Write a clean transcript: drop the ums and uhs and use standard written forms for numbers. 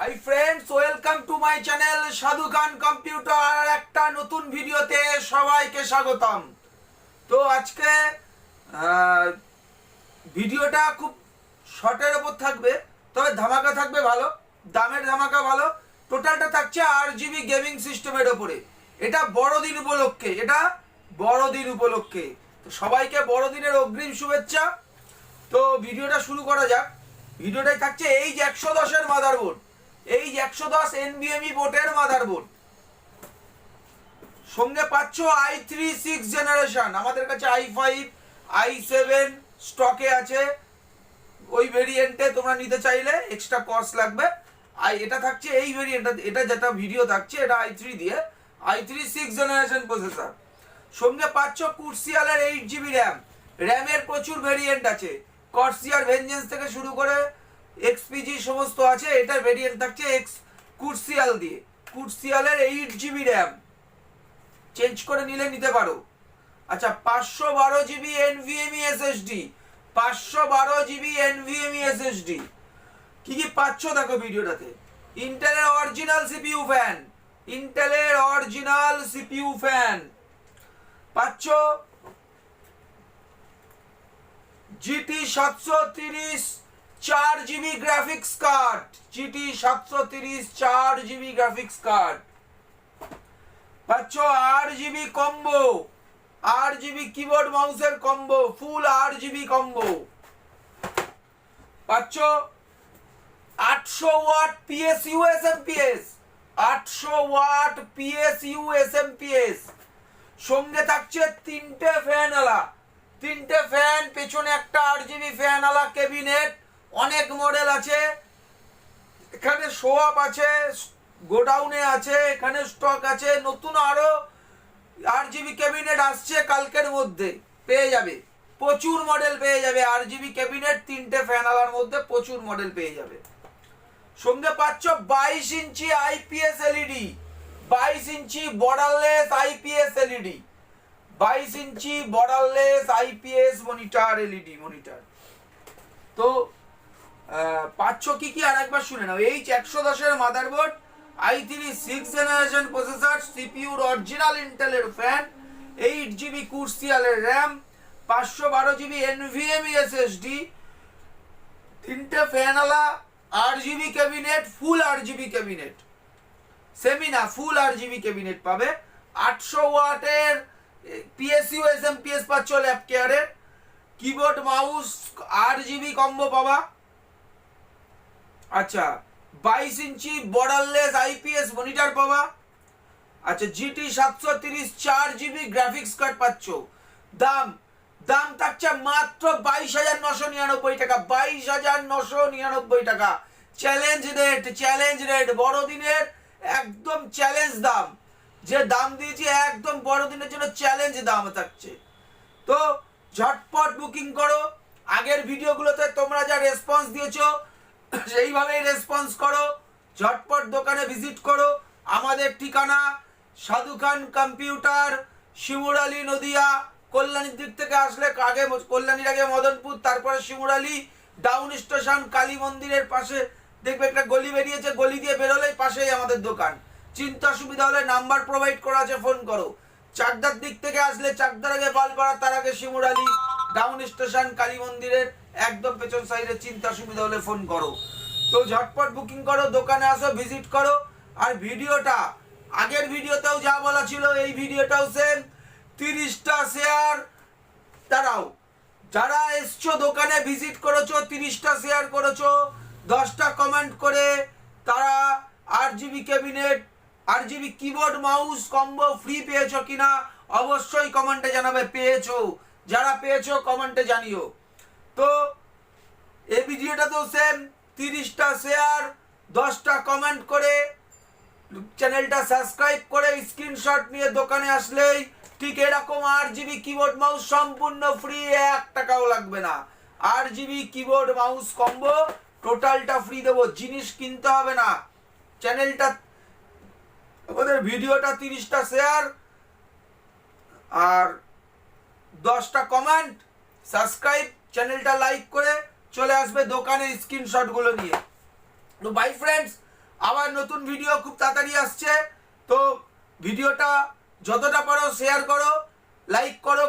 Hi friends, welcome to my channel সাধু খান computer. একটা নতুন ভিডিওতে সবাইকে স্বাগতম। তো আজকে ভিডিওটা খুব শর্টের ওপর থাকবে, তবে ধামাকা থাকবে ভালো, দামের ধামাকা ভালো। টোটালটা থাকছে 8 GB গেমিং সিস্টেমের ওপরে। এটা বড়দিন উপলক্ষে। তো সবাইকে বড়দিনের অগ্রিম শুভেচ্ছা। তো ভিডিওটা শুরু করা যাক। ভিডিওটাই থাকছে H110 মাদারবোর্ড, H110 NVMe বোর্ডের মাদারবোর্ড। সঙ্গে পাচ্ছ i3 6th জেনারেশন। আমাদের কাছে i5 i7 স্টকে আছে। ওই ভেরিয়েন্টে তোমরা নিতে চাইলে এক্সট্রা কস্ট লাগবে। এটা থাকছে এই ভেরিয়েন্ট, এটা যেটা ভিডিও থাকছে এটা i3 দিয়ে, i3 6th জেনারেশন প্রসেসর। সঙ্গে পাচ্ছ কুর্সিয়ালের 8 GB র্যাম। র্যামের প্রচুর ভেরিয়েন্ট আছে, কর্সিয়ার ভেঞ্জেন্স থেকে শুরু করে এক্সপিজি সমস্ত আছে। এটার ভেরিয়েন্ট থাকছে কুর্সিয়াল দিয়ে, কুর্সিয়ালের 8 GB র্যাম। চেঞ্জ করে নিতে পারো। আচ্ছা, 512 GB NVMe SSD, 512 GB NVMe SSD। কি পাচ্ছ দেখো ভিডিওটাতে। ইন্টেলের অরিজিনাল সিপিইউ ফ্যান পাচ্ছ। GT 730 4 GB graphics card, GT 730 4 GB graphics card পাচ্ছ। 8 GB কম্বো, 8 GB কিবোর্ড মাউসের কম্বো, ফুল 8 GB কম্বো পাচ্ছ। 800 watt PSU SMPS, 800 watt PSU SMPS। সঙ্গে থাকছে তিনটে ফ্যান, পেছনে একটা 8 GB ফ্যান আলা ক্যাবিনেট। অনেক মডেল আছে এখানে, শো আপ আছে, গোডাউনে আছে, এখানে স্টক আছে। নতুন আরো 8 GB ক্যাবিনেট আসছে কালকের মধ্যে, পেয়ে যাবে প্রচুর মডেল পেয়ে যাবে। 8 GB ক্যাবিনেট, তিনটে ফ্যান আলার মধ্যে প্রচুর মডেল পেয়ে যাবে। সঙ্গে পাচ্ছ 22 ইঞ্চি IPS LED, 22 ইঞ্চি বর্ডারলেস IPS LED, 22 ইঞ্চি borderless IPS monitor, LED monitor. তো পাচ্ছ কি আর একবার শুনে নাও। H110 এর motherboard, i3 6th generation processor, সিপিইউর অরিজিনাল ইন্টেলের ফ্যান, 8 GB কুর্সিয়ালের র্যাম, 512 GB NVMe SSD, তিনটে ফ্যান আলা 8 GB cabinet, full 8 GB cabinet, সেমিনা ফুল 8 GB ক্যাবিনেট পাবে। 800 ওয়াটের PSU SMPS পাচ্ছ ল্যাপ কেয়ারের। কিবোর্ড মাউস 8 GB কম্বো পাবা। আচ্ছা, 22 ইঞ্চি বর্ডারলেস IPS মনিটর পাবা। আচ্ছা, GT 730 4 GB গ্রাফিক্স কার্ড পাচ্ছ। দাম থাকছে মাত্র 22,999 টাকা, 22,999 টাকা। চ্যালেঞ্জ রেট বড়দিনের একদম চ্যালেঞ্জ দাম। যে দাম দিয়েছি একদম বড়দিনের জন্য চ্যালেঞ্জ দাম থাকছে। তো ঝটপট বুকিং করো। আগের ভিডিওগুলোতে তোমরা যা রেসপন্স দিয়েছো সেইভাবেই রেসপন্স করো। ঝটপট দোকানে ভিজিট করো। আমাদের ঠিকানা সাধু খান কম্পিউটার, শিমুরালী, নদিয়া। কল্যাণীর দিক থেকে আসলে কল্যাণীর আগে মদনপুর, তারপরে শিমুরালী ডাউন স্টেশন, কালী মন্দিরের পাশে দেখবে একটা গলি বেরিয়েছে, গলি দিয়ে বেরোলেই পাশেই আমাদের দোকান। চিন্তা সুবিধা হলে নাম্বার প্রোভাইড করা আছে, ফোন করো। চাকদার দিক থেকে আসলে চাকদার আগে পালপাড়া, তার আগে শিমুরালী ডাউন স্টেশন, কালী মন্দিরের একদম পেছন সাইডে। চিন্তা সুবিধা হলে ফোন করো। তো ঝটপট বুকিং করো, দোকানে আসো, ভিজিট করো। আর ভিডিওটা আগের ভিডিওতেও যা বলা ছিল এই ভিডিওটাও সেম। 30টা শেয়ার দাঁড়াও, যারা এসছো দোকানে ভিজিট করেছো, 30টা শেয়ার করেছো, 10টা কমেন্ট করে তারা 8 GB cabinet, 8 GB keyboard mouse combo free পেয়েছো কিনা অবশ্যই কমেন্টে জানাবে। পেয়েছো, যারা পেয়েছো কমেন্টে জানিও। তো এই ভিডিওটা তো সেম, 30টা শেয়ার, 10টা কমেন্ট করে, চ্যানেলটা সাবস্ক্রাইব করে স্ক্রিনশট নিয়ে দোকানে আসলেই ঠিক এরকম 8 GB কিবোর্ড মাউস সম্পূর্ণ ফ্রি, 1 টাকাও লাগবে না। 8 GB কিবোর্ড মাউস কম্বো টোটালটা ফ্রি দেবো, জিনিস কিনতে হবে না। চ্যানেলটা আমাদের ভিডিওটা 30টা শেয়ার আর 10টা কমেন্ট, সাবস্ক্রাইব, চ্যানেলটা লাইক করে চলে আসবে দোকানে স্ক্রিনশটগুলো নিয়ে। তো বাই ফ্রেন্ডস, আবার নতুন ভিডিও খুব তাড়াতাড়ি আসছে। তো ভিডিওটা যতটা পারো শেয়ার করো, লাইক করো,